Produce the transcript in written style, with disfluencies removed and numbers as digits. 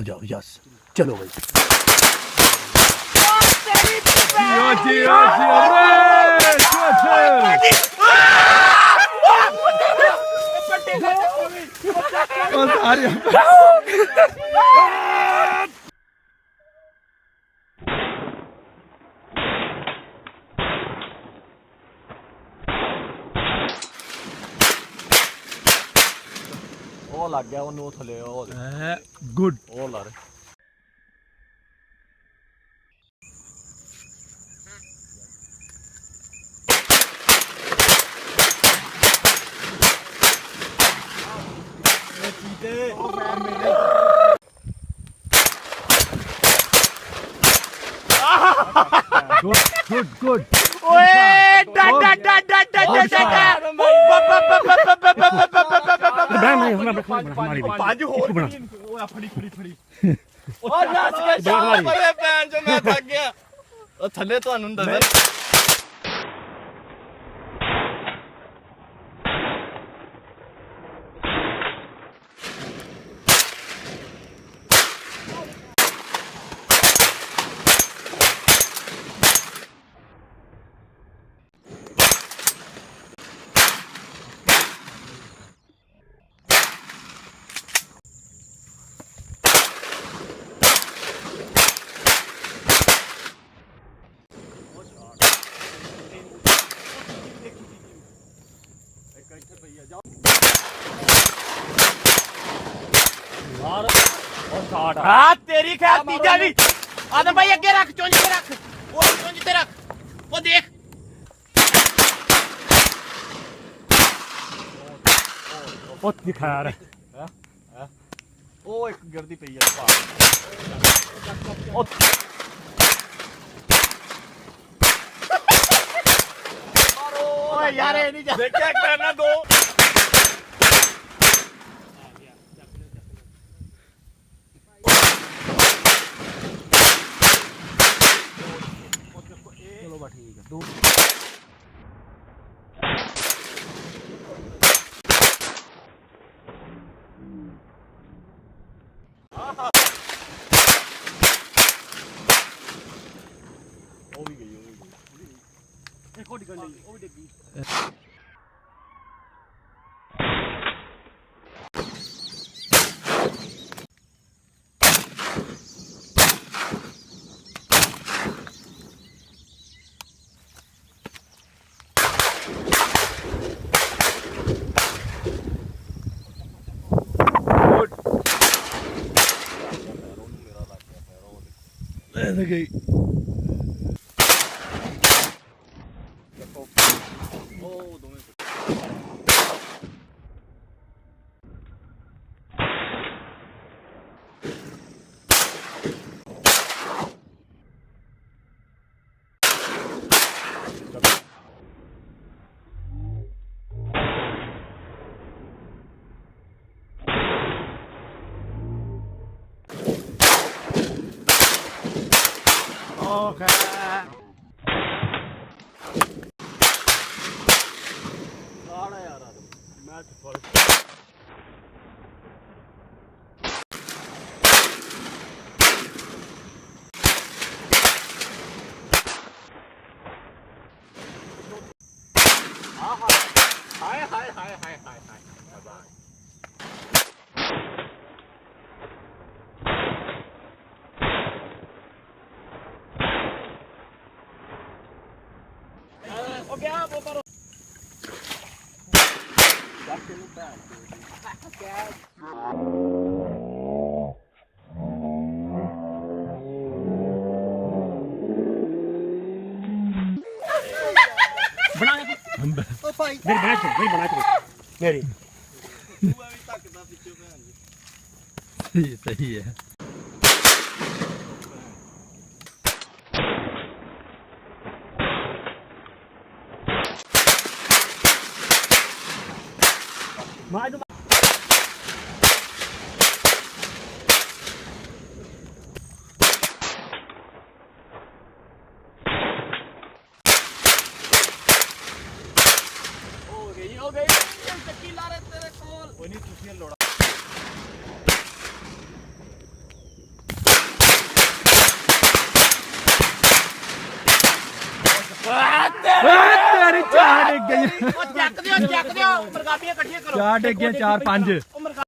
जाओ यस चलो भाई लग गया वो थले गुड वो ला रहे गुड गुड गुड थले तो तेरी खैर तीजा भी आदम भाई अगे रख चुंझ ते रख वो चुंझ ते रख वो देख बहुत दिखाया रे ओ एक गिरदी पई है ओए यार ये नहीं जा देखिए करना दो चलो बा ठीक है दो एक और निकल गई वो भी देखी गई Okay. मेरी सही है हो गई चक्की ला रहे तेरे कोल कोई नहीं तुसी लोड़ा ਤੇਰੀ ਚਾਰ ਡਿੱਗ ਗਈ ਉਹ ਚੱਕ ਦਿਓ ਮਰਗਾਬੀਆਂ ਇਕੱਠੀਆਂ ਕਰੋ ਚਾਰ ਡਿੱਗ ਗਈਆਂ 4 5 ਉਹ ਮਰਗਾ